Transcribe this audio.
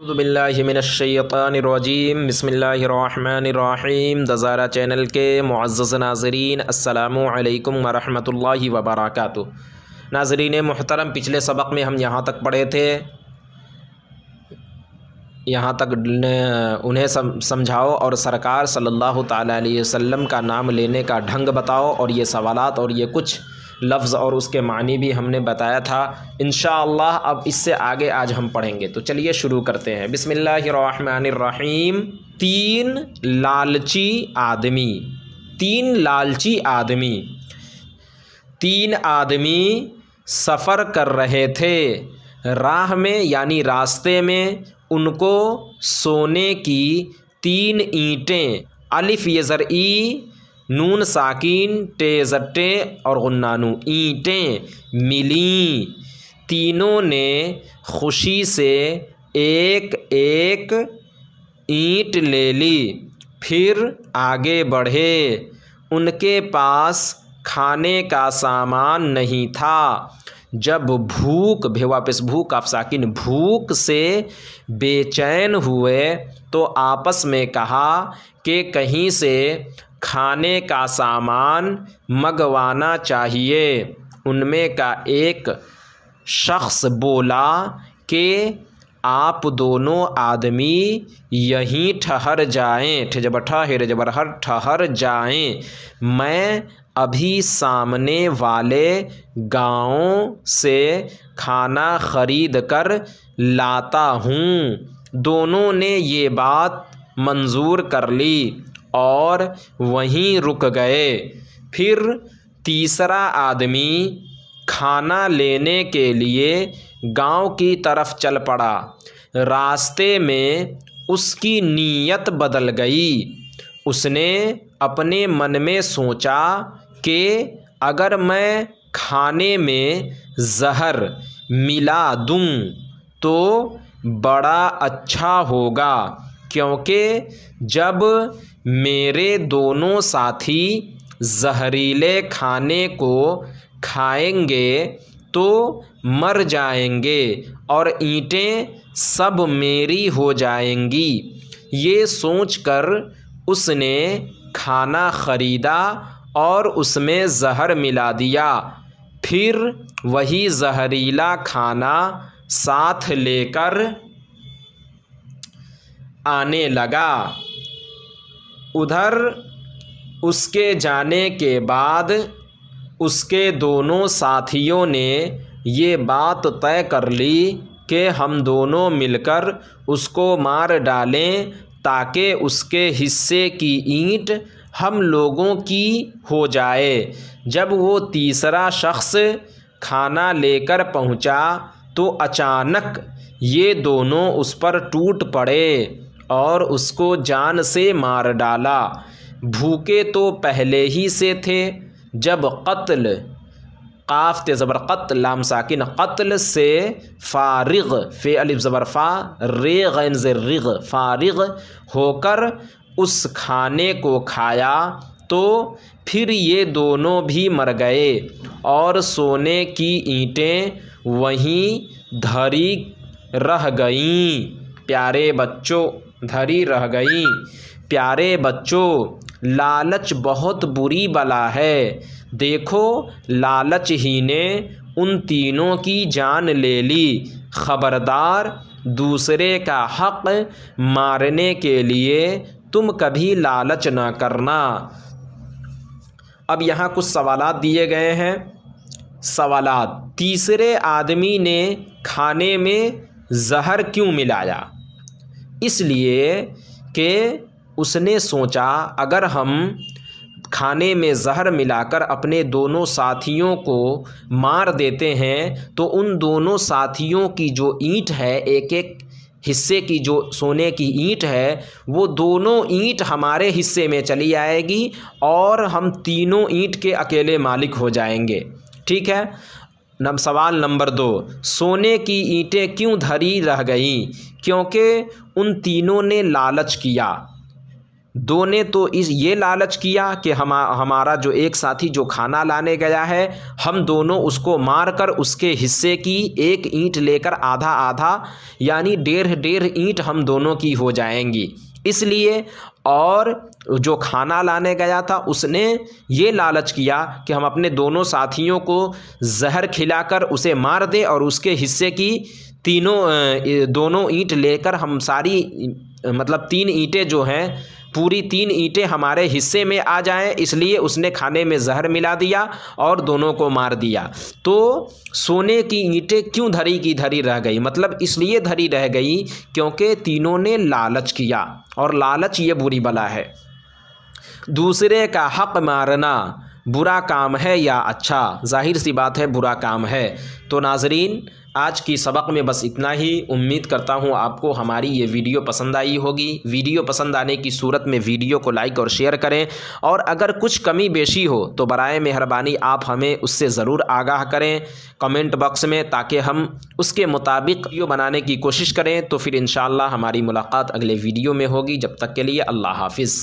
बिस्मिल्लाहिमिनश्शैतानिर्रजीम बिस्मिल्लाहिर्रहमानिर्रहीम। दज़ारा चैनल के मुअज़्ज़ज़ नाज़रीन अस्सलामु अलैकुम वरहमतुल्लाहि वबरकातुहू। नाज़रीन मुहतरम, पिछले सबक में हम यहाँ तक पढ़े थे, यहाँ तक उन्हें समझाओ और सरकार सल्लल्लाहु ताला अलैहि वसल्लम का नाम लेने का ढंग बताओ, और ये सवालात और ये कुछ लफ्ज़ और उसके मानी भी हमने बताया था। इंशाअल्लाह अब इससे आगे आज हम पढ़ेंगे, तो चलिए शुरू करते हैं। बिस्मिल्लाहिर्रहमानिर्रहीम। तीन लालची आदमी। तीन आदमी सफ़र कर रहे थे। राह में यानी रास्ते में उनको सोने की तीन ईंटें, अलिफ ये ज़रई, नून साकिन, टे ज़ट्टे और गुन्नानू, ईंटें मिलीं। तीनों ने खुशी से एक एक ईंट ले ली, फिर आगे बढ़े। उनके पास खाने का सामान नहीं था। जब भूख, बेवापस भूख, आप साकिन, भूख से बेचैन हुए तो आपस में कहा कि कहीं से खाने का सामान मंगवाना चाहिए। उनमें का एक शख्स बोला कि आप दोनों आदमी यहीं ठहर जाएं, ठहर जाएं, मैं अभी सामने वाले गाँव से खाना ख़रीद कर लाता हूँ। दोनों ने ये बात मंजूर कर ली और वहीं रुक गए। फिर तीसरा आदमी खाना लेने के लिए गांव की तरफ चल पड़ा। रास्ते में उसकी नीयत बदल गई। उसने अपने मन में सोचा कि अगर मैं खाने में जहर मिला दूं तो बड़ा अच्छा होगा, क्योंकि जब मेरे दोनों साथी जहरीले खाने को खाएंगे तो मर जाएंगे और ईंटें सब मेरी हो जाएंगी। ये सोचकर उसने खाना ख़रीदा और उसमें ज़हर मिला दिया। फिर वही जहरीला खाना साथ लेकर आने लगा। उधर उसके जाने के बाद उसके दोनों साथियों ने ये बात तय कर ली कि हम दोनों मिलकर उसको मार डालें ताकि उसके हिस्से की ईंट हम लोगों की हो जाए। जब वो तीसरा शख्स खाना लेकर पहुंचा तो अचानक ये दोनों उस पर टूट पड़े और उसको जान से मार डाला। भूखे तो पहले ही से थे। जब कत्ल, काफ ते ज़बर क़त, लाम साकिन, कत्ल से फारिग, फ़े अलिफ ज़बर फ़ा, रे गैन ज़े रिग, फारिग होकर उस खाने को खाया तो फिर ये दोनों भी मर गए और सोने की ईंटें वहीं धरी रह गईं। प्यारे बच्चों, धरी रह गईं। प्यारे बच्चों, लालच बहुत बुरी बला है। देखो, लालच ही ने उन तीनों की जान ले ली। खबरदार, दूसरे का हक़ मारने के लिए तुम कभी लालच ना करना। अब यहाँ कुछ सवालात दिए गए हैं। सवालात: तीसरे आदमी ने खाने में जहर क्यों मिलाया? इसलिए कि उसने सोचा अगर हम खाने में जहर मिलाकर अपने दोनों साथियों को मार देते हैं तो उन दोनों साथियों की जो ईंट है, एक एक हिस्से की जो सोने की ईंट है, वो दोनों ईंट हमारे हिस्से में चली आएगी और हम तीनों ईंट के अकेले मालिक हो जाएंगे। ठीक है। सवाल नंबर 2, सोने की ईंटें क्यों धरी रह गईं? क्योंकि उन तीनों ने लालच किया। दो ने तो ये लालच किया कि हमारा जो एक साथी जो खाना लाने गया है, हम दोनों उसको मारकर उसके हिस्से की एक ईंट लेकर आधा आधा यानी 1.5 ईंट हम दोनों की हो जाएंगी, इसलिए। और जो खाना लाने गया था उसने ये लालच किया कि हम अपने दोनों साथियों को जहर खिलाकर उसे मार दें और उसके हिस्से की दोनों ईंट लेकर हम सारी मतलब 3 ईंटें जो हैं, पूरी 3 ईंटें हमारे हिस्से में आ जाएं, इसलिए उसने खाने में जहर मिला दिया और दोनों को मार दिया। तो सोने की ईंटें क्यों धरी की धरी रह गई? मतलब इसलिए धरी रह गई क्योंकि तीनों ने लालच किया, और लालच ये बुरी बला है। दूसरे का हक मारना बुरा काम है या अच्छा? जाहिर सी बात है बुरा काम है। तो नाजरीन, आज की सबक में बस इतना ही। उम्मीद करता हूँ आपको हमारी ये वीडियो पसंद आई होगी। वीडियो पसंद आने की सूरत में वीडियो को लाइक और शेयर करें, और अगर कुछ कमी बेशी हो तो बराए मेहरबानी आप हमें उससे ज़रूर आगाह करें कमेंट बॉक्स में, ताकि हम उसके मुताबिक वीडियो बनाने की कोशिश करें। तो फिर इंशाअल्लाह हमारी मुलाकात अगले वीडियो में होगी। जब तक के लिए अल्लाह हाफिज़।